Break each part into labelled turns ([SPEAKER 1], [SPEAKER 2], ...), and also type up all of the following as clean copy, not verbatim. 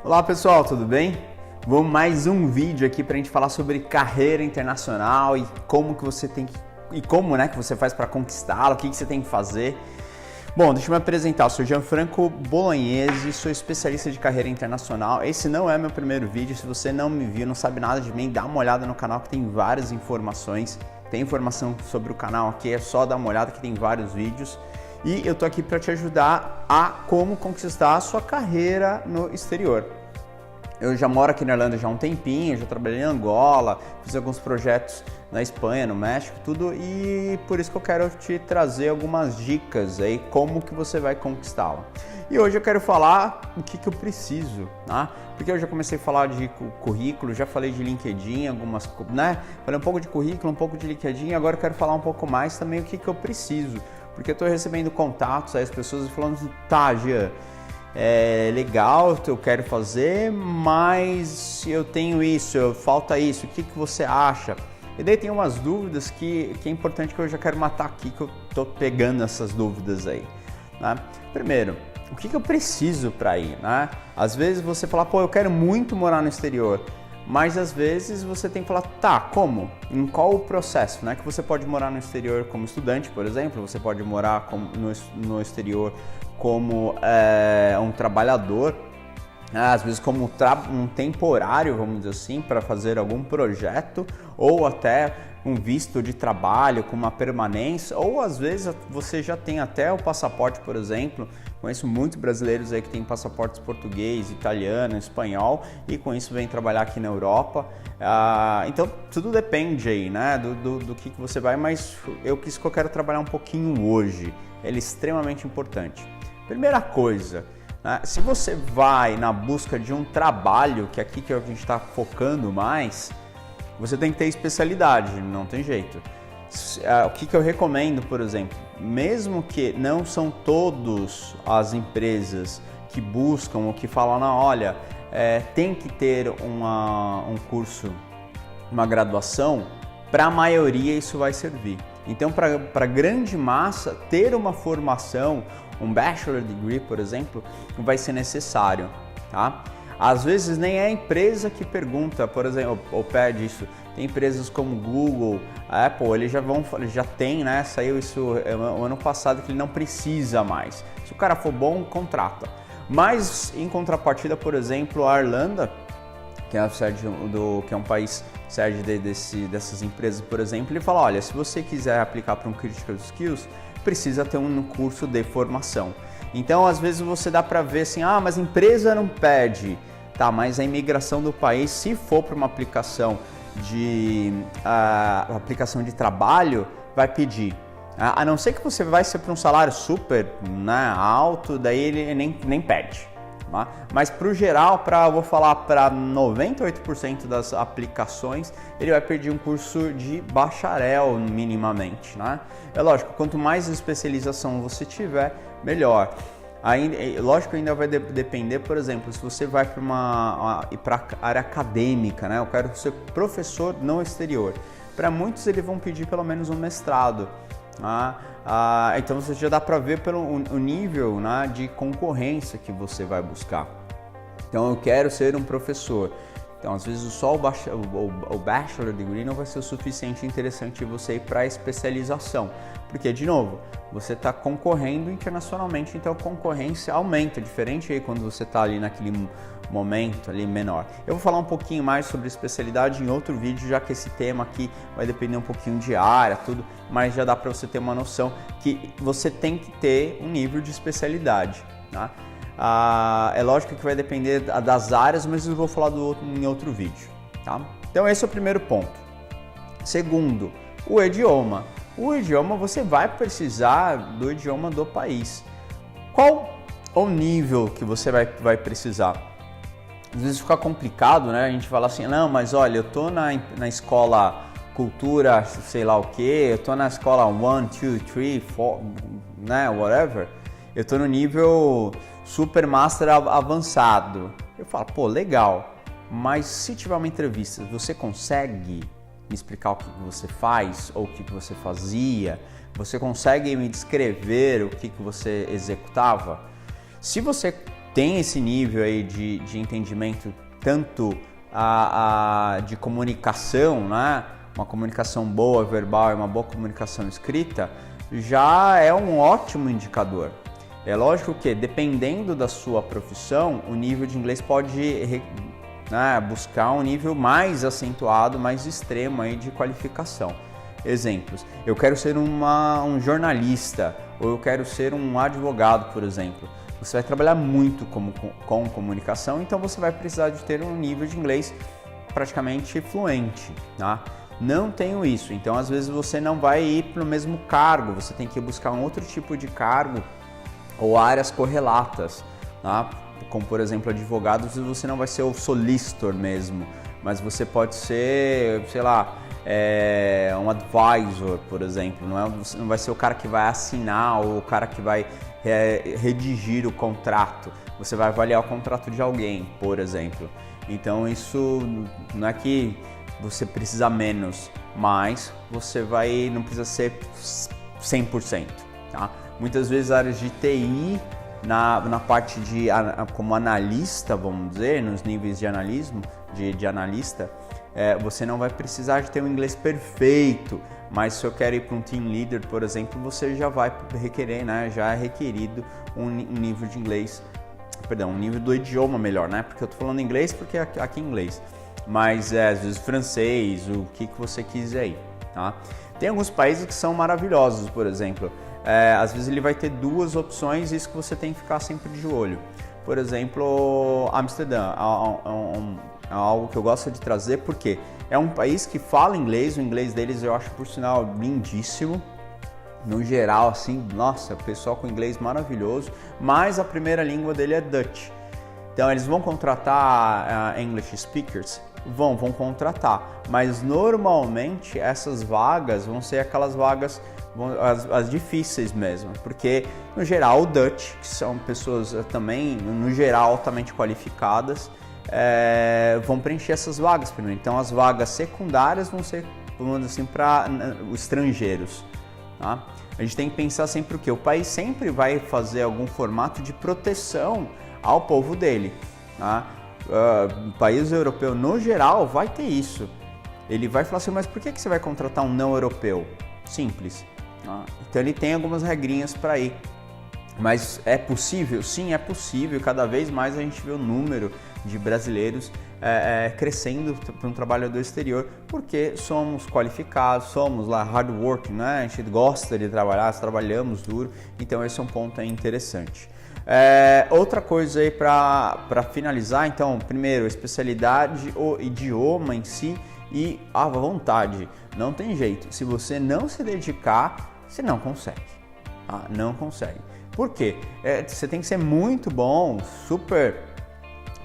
[SPEAKER 1] Olá pessoal, tudo bem? Vamos mais um vídeo aqui para a gente falar sobre carreira internacional e como que você tem que você faz para conquistá-la, o que você tem que fazer. Bom, deixa eu me apresentar, eu sou Gianfranco Bolognese, sou especialista de carreira internacional. Esse não é meu primeiro vídeo, se você não me viu, não sabe nada de mim, dá uma olhada no canal que tem várias informações. Tem informação sobre o canal aqui, é só dar uma olhada que tem vários vídeos. E eu tô aqui para te ajudar a como conquistar a sua carreira no exterior. Eu já moro aqui na Irlanda já há um tempinho, já trabalhei em Angola, fiz alguns projetos na Espanha, no México, tudo, e por isso que eu quero te trazer algumas dicas aí, como que você vai conquistá-la. E hoje eu quero falar o que eu preciso, né? Porque eu já comecei a falar de currículo, já falei de LinkedIn, algumas, né? Falei um pouco de currículo, um pouco de LinkedIn, agora eu quero falar um pouco mais também o que eu preciso. Porque eu estou recebendo contatos, aí as pessoas falando, tá, Gia, é legal, eu quero fazer, mas eu tenho isso, falta isso, o que você acha? E daí tem umas dúvidas que é importante que eu já quero matar aqui, que eu tô pegando essas dúvidas aí, né? Primeiro, o que eu preciso para ir, né? Às vezes você fala, pô, eu quero muito morar no exterior, mas às vezes você tem que falar, tá, como? Em qual o processo, né? Que você pode morar no exterior como estudante, por exemplo, você pode morar no exterior como um trabalhador, às vezes como um temporário, vamos dizer assim, para fazer algum projeto, ou até um visto de trabalho com uma permanência, ou às vezes você já tem até o passaporte, por exemplo. Conheço muitos brasileiros aí que têm passaportes português, italiano, espanhol e com isso vem trabalhar aqui na Europa. Então tudo depende aí, né, do que você vai, mas isso que eu quero trabalhar um pouquinho hoje, ele é extremamente importante. Primeira coisa, né, se você vai na busca de um trabalho, que aqui que a gente está focando mais, você tem que ter especialidade, não tem jeito. O que eu recomendo, por exemplo, mesmo que não são todas as empresas que buscam ou que falam, não, olha, tem que ter um curso, uma graduação, para a maioria isso vai servir. Então, para a grande massa, ter uma formação, um bachelor degree, por exemplo, vai ser necessário, tá? Às vezes nem é a empresa que pergunta, por exemplo, ou pede isso. Tem empresas como Google, Apple, eles já tem, né? Saiu isso o ano passado que ele não precisa mais. Se o cara for bom, contrata. Mas em contrapartida, por exemplo, a Irlanda, que é a sede que é um país sede dessas empresas, por exemplo, ele fala, olha, se você quiser aplicar para um Critical Skills, precisa ter um curso de formação. Então, às vezes você dá para ver assim, mas a empresa não pede, tá? Mas a imigração do país, se for para uma aplicação de trabalho, vai pedir. A não ser que você vai ser para um salário super, né, alto, daí ele nem pede. Tá? Mas para o geral, vou falar para 98% das aplicações, ele vai pedir um curso de bacharel minimamente, né? É lógico, quanto mais especialização você tiver, melhor. Lógico, ainda vai depender, por exemplo, se você vai para a área acadêmica, né? Eu quero ser professor no exterior. Para muitos, eles vão pedir pelo menos um mestrado. Então você já dá para ver pelo nível, né, de concorrência que você vai buscar. Então eu quero ser um professor. Então às vezes só o bachelor degree não vai ser o suficiente interessante você ir para a especialização. Porque, de novo, você está concorrendo internacionalmente, então a concorrência aumenta, diferente aí quando você está ali naquele momento ali menor. Eu vou falar um pouquinho mais sobre especialidade em outro vídeo, já que esse tema aqui vai depender um pouquinho de área, tudo, mas já dá para você ter uma noção que você tem que ter um nível de especialidade, tá? É lógico que vai depender das áreas, mas eu vou falar em outro vídeo, tá? Então esse é o primeiro ponto. Segundo, o idioma. O idioma, você vai precisar do idioma do país. Qual o nível que você vai precisar? Às vezes fica complicado, né? A gente fala assim, não, mas olha, eu tô na escola cultura, sei lá o que, eu tô na escola 1, 2, 3, 4, né, whatever. Eu tô no nível super master avançado. Eu falo, pô, legal, mas se tiver uma entrevista, você consegue me explicar o que você faz ou o que você fazia? Você consegue me descrever o que você executava? Se você tem esse nível aí de entendimento tanto de comunicação, né? Uma comunicação boa verbal e uma boa comunicação escrita, já é um ótimo indicador. É lógico que, dependendo da sua profissão, o nível de inglês pode buscar um nível mais acentuado, mais extremo aí de qualificação. Exemplos: eu quero ser um jornalista, ou eu quero ser um advogado, por exemplo. Você vai trabalhar muito com comunicação, então você vai precisar de ter um nível de inglês praticamente fluente, tá? Não tenho isso, então às vezes você não vai ir para o mesmo cargo, você tem que buscar um outro tipo de cargo ou áreas correlatas, tá? Como por exemplo advogados, você não vai ser o solicitor mesmo, mas você pode ser, sei lá, um advisor, por exemplo. Você não vai ser o cara que vai assinar ou o cara que vai redigir o contrato, você vai avaliar o contrato de alguém, por exemplo. Então isso não é que você precisa menos, mas você não precisa ser 100%, tá? Muitas vezes áreas de TI, na parte como analista, vamos dizer, nos níveis de analismo, de analista, você não vai precisar de ter um inglês perfeito, mas se eu quero ir para um team leader, por exemplo, você já vai requerer, né? Já é requerido um nível de inglês, perdão, um nível do idioma melhor, né? Porque eu tô falando inglês porque aqui é inglês, mas às vezes francês, o que você quiser aí, tá? Tem alguns países que são maravilhosos, por exemplo, às vezes ele vai ter duas opções, isso que você tem que ficar sempre de olho. Por exemplo, Amsterdã é algo que eu gosto de trazer porque é um país que fala inglês, o inglês deles eu acho por sinal lindíssimo. No geral, assim, nossa, pessoal com inglês maravilhoso, mas a primeira língua dele é Dutch. Então eles vão contratar English speakers? Vão contratar, mas normalmente essas vagas vão ser aquelas vagas, as difíceis mesmo, porque no geral o Dutch, que são pessoas também, no geral, altamente qualificadas, vão preencher essas vagas primeiro. Então as vagas secundárias vão ser, vamos dizer assim, para os estrangeiros. Tá? A gente tem que pensar sempre o que? O país sempre vai fazer algum formato de proteção ao povo dele. Tá? O país europeu, no geral, vai ter isso. Ele vai falar assim, mas por que você vai contratar um não europeu? Simples. Tá? Então ele tem algumas regrinhas para ir. Mas é possível? Sim, é possível. Cada vez mais a gente vê o número de brasileiros crescendo para um trabalhador exterior, porque somos qualificados, somos lá hard working, né? A gente gosta de trabalhar, trabalhamos duro, então esse é um ponto aí interessante. Outra coisa aí para finalizar, então, primeiro, especialidade, o idioma em si e a vontade. Não tem jeito, se você não se dedicar, você não consegue. Não consegue. Por quê? Você tem que ser muito bom, super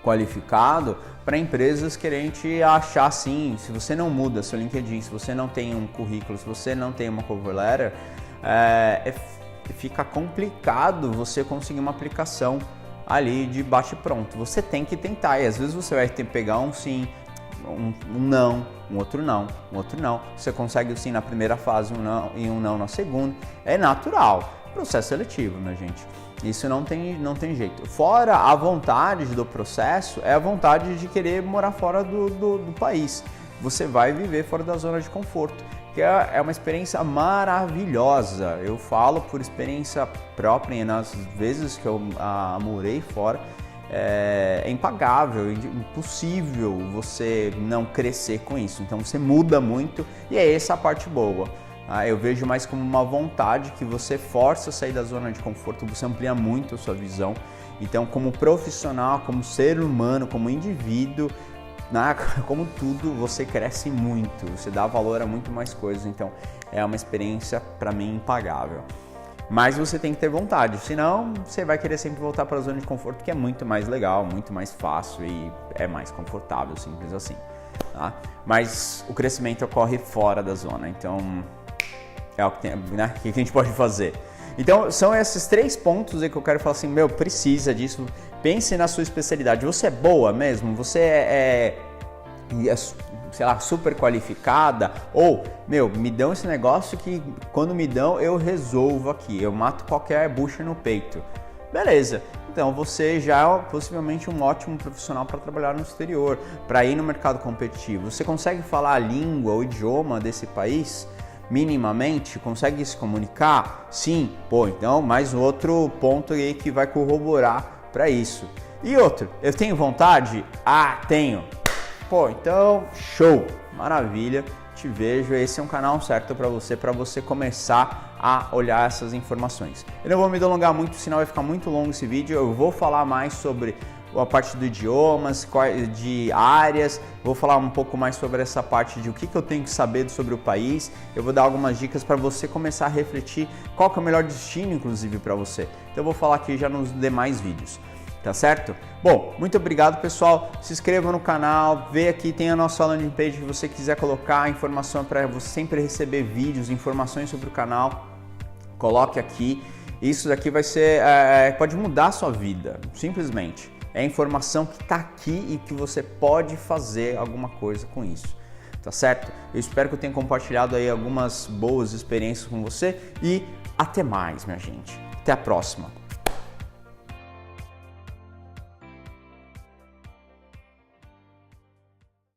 [SPEAKER 1] qualificado para empresas quererem te achar assim. Se você não muda seu LinkedIn, se você não tem um currículo, se você não tem uma cover letter, fica complicado você conseguir uma aplicação ali de bate pronto. Você tem que tentar e às vezes você vai ter que pegar um sim, um não, um outro não, um outro não. Você consegue o sim na primeira fase, um não e um não na segunda. É natural, processo seletivo, minha gente. Isso não tem jeito. Fora a vontade do processo, é a vontade de querer morar fora do país. Você vai viver fora da zona de conforto, que é uma experiência maravilhosa. Eu falo por experiência própria e nas vezes que eu morei fora, é impagável, impossível você não crescer com isso. Então você muda muito e é essa a parte boa. Eu vejo mais como uma vontade que você força a sair da zona de conforto, você amplia muito a sua visão. Então, como profissional, como ser humano, como indivíduo, como tudo, você cresce muito, você dá valor a muito mais coisas. Então, é uma experiência, para mim, impagável. Mas você tem que ter vontade, senão você vai querer sempre voltar para a zona de conforto, que é muito mais legal, muito mais fácil e é mais confortável, simples assim. Tá? Mas o crescimento ocorre fora da zona, então é o que tem, né? O que a gente pode fazer? Então são esses 3 pontos aí que eu quero falar assim, precisa disso, pense na sua especialidade. Você é boa mesmo? Você é sei lá, super qualificada? Ou, me dão esse negócio que quando me dão eu resolvo aqui, eu mato qualquer bucha no peito. beleza. Então você já é possivelmente um ótimo profissional para trabalhar no exterior, para ir no mercado competitivo. Você consegue falar a língua, o idioma desse país minimamente? Consegue se comunicar? Sim. Pô, então mais outro ponto aí que vai corroborar para isso. E outro, eu tenho vontade? Ah, tenho. Pô, então show, maravilha. Te vejo, esse é um canal certo para você começar a olhar essas informações. Eu não vou me delongar muito, senão vai ficar muito longo esse vídeo. Eu vou falar mais sobre a parte do idiomas, de áreas, vou falar um pouco mais sobre essa parte de o que eu tenho que saber sobre o país. Eu vou dar algumas dicas para você começar a refletir qual que é o melhor destino, inclusive, para você. Então eu vou falar aqui já nos demais vídeos. Tá certo? Bom, muito obrigado, pessoal. Se inscreva no canal, vê aqui, tem a nossa landing page que você quiser colocar informação para você sempre receber vídeos, informações sobre o canal. Coloque aqui. Isso daqui vai ser, pode mudar a sua vida, simplesmente. É informação que está aqui e que você pode fazer alguma coisa com isso. Tá certo? Eu espero que eu tenha compartilhado aí algumas boas experiências com você e até mais, minha gente. Até a próxima.